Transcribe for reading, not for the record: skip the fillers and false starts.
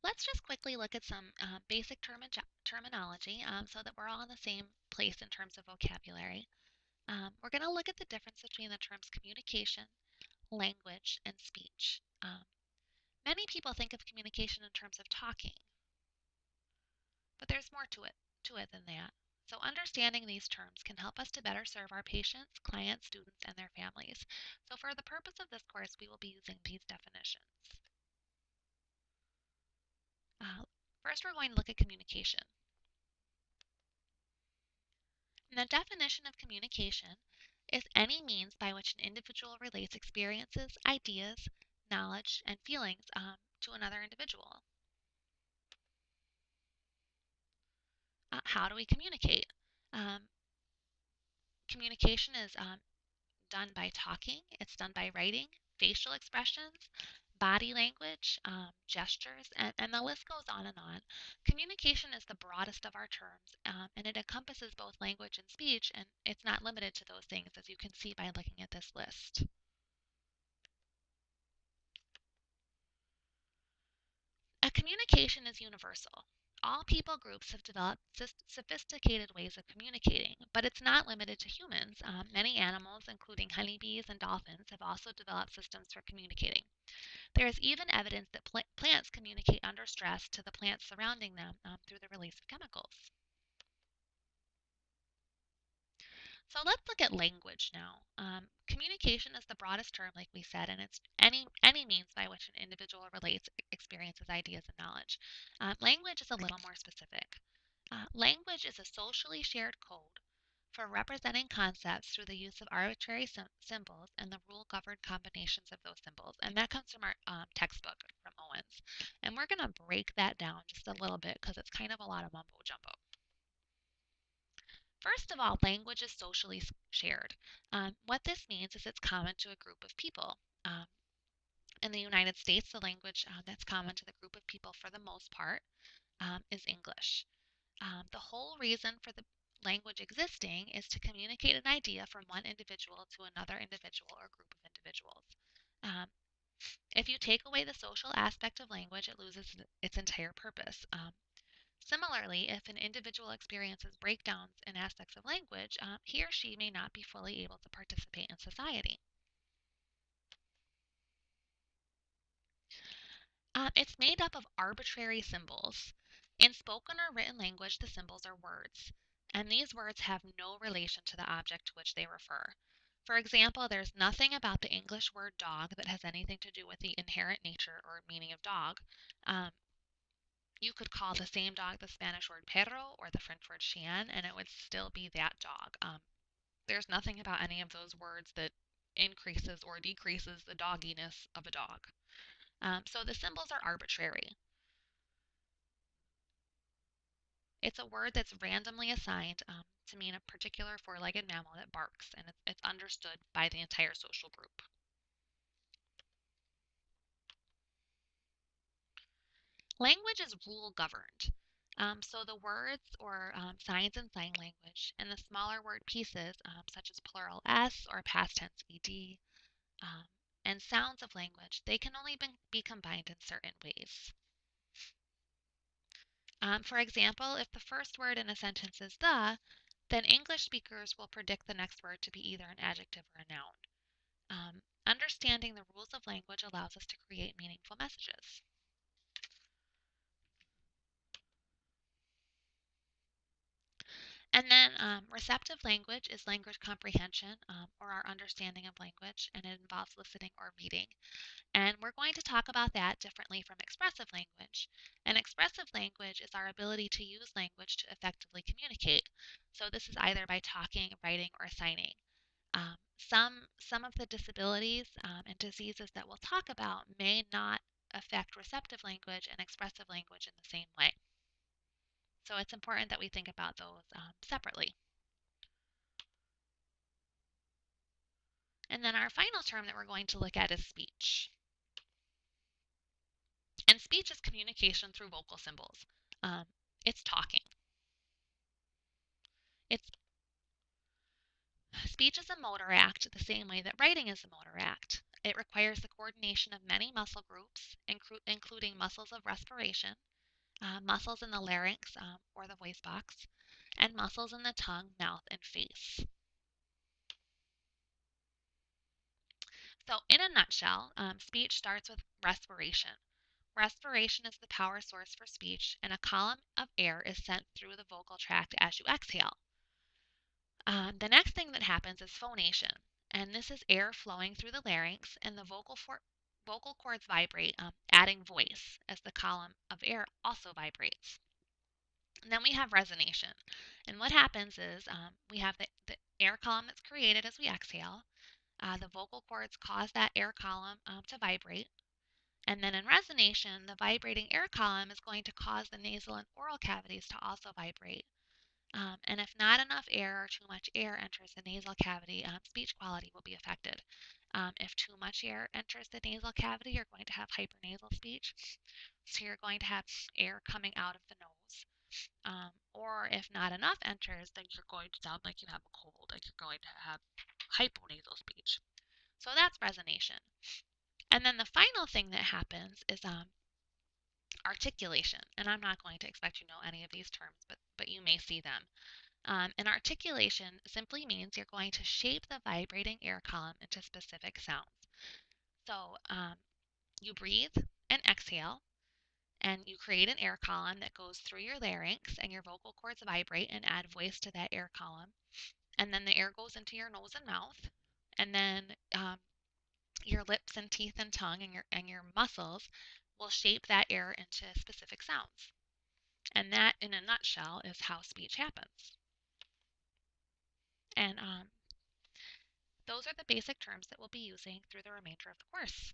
Let's just quickly look at some basic terminology so that we're all in the same place in terms of vocabulary. We're going to look at the difference between the terms communication, language, and speech. Many people think of communication in terms of talking, but there's more to it than that. So understanding these terms can help us to better serve our patients, clients, students, and their families. So for the purpose of this course, we will be using these definitions. Uh, First, we're going to look at communication. And the definition of communication is any means by which an individual relates experiences, ideas, knowledge, and feelings to another individual. How do we communicate? Um, Communication is done by talking, it's done by writing, facial expressions, body language, gestures, and the list goes on and on. Communication is the broadest of our terms, and it encompasses both language and speech, and it's not limited to those things, as you can see by looking at this list. A communication is universal. All people groups have developed sophisticated ways of communicating, but it's not limited to humans. Many animals, including honeybees and dolphins, have also developed systems for communicating. There is even evidence that plants communicate under stress to the plants surrounding them through the release of chemicals. So let's look at language now. Communication is the broadest term, like we said, and it's any means by which an individual relates, experiences, ideas, and knowledge. Language is a little more specific. Language is a socially shared code for representing concepts through the use of arbitrary symbols and the rule-governed combinations of those symbols. And that comes from our textbook from Owens. And we're going to break that down just a little bit because it's kind of a lot of mumbo jumbo. First of all, language is socially shared. What this means is it's common to a group of people. In the United States, the language that's common to the group of people for the most part is English. The whole reason for the language existing is to communicate an idea from one individual to another individual or group of individuals. Um, if you take away the social aspect of language, it loses its entire purpose. Similarly, if an individual experiences breakdowns in aspects of language, he or she may not be fully able to participate in society. It's made up of arbitrary symbols. In spoken or written language, the symbols are words, and these words have no relation to the object to which they refer. For example, there's nothing about the English word dog that has anything to do with the inherent nature or meaning of dog. Um, you could call the same dog the Spanish word perro or the French word chien, and it would still be that dog. There's nothing about any of those words that increases or decreases the dogginess of a dog. So the symbols are arbitrary. It's a word that's randomly assigned to mean a particular four-legged mammal that barks, and it's understood by the entire social group. Language is rule governed. So the words or signs in sign language and the smaller word pieces, such as plural s or past tense ed, um, and sounds of language, they can only be combined in certain ways. For example, if the first word in a sentence is the, then English speakers will predict the next word to be either an adjective or a noun. Understanding the rules of language allows us to create meaningful messages. And then receptive language is language comprehension or our understanding of language, and it involves listening or reading. And we're going to talk about that differently from expressive language. And expressive language is our ability to use language to effectively communicate. So this is either by talking, writing, or signing. Some of the disabilities and diseases that we'll talk about may not affect receptive language and expressive language in the same way. So it's important that we think about those separately. And then our final term that we're going to look at is speech. And speech is communication through vocal symbols. Um, it's talking. It's Speech is a motor act the same way that writing is a motor act. It requires the coordination of many muscle groups, including muscles of respiration, muscles in the larynx or the voice box, and muscles in the tongue, mouth, and face. So, in a nutshell, speech starts with respiration. Respiration is the power source for speech, and a column of air is sent through the vocal tract as you exhale. The next thing that happens is phonation, and this is air flowing through the larynx, and the vocal cords vibrate, adding voice as the column of air also vibrates. And then we have resonation, and what happens is we have the air column that's created as we exhale. The vocal cords cause that air column to vibrate. And then in resonation, the vibrating air column is going to cause the nasal and oral cavities to also vibrate. And if not enough air or too much air enters the nasal cavity, speech quality will be affected. If too much air enters the nasal cavity, you're going to have hypernasal speech. So you're going to have air coming out of the nose. Or if not enough enters, then you're going to sound like you have a cold, like you're going to have hyponasal speech. So that's resonation. And then the final thing that happens is articulation. And I'm not going to expect you to know any of these terms, but you may see them. And articulation simply means you're going to shape the vibrating air column into specific sounds. So you breathe and exhale, and you create an air column that goes through your larynx, and your vocal cords vibrate and add voice to that air column. And then the air goes into your nose and mouth, and then your lips and teeth and tongue and your muscles will shape that air into specific sounds. And that, in a nutshell, is how speech happens. And those are the basic terms that we'll be using through the remainder of the course.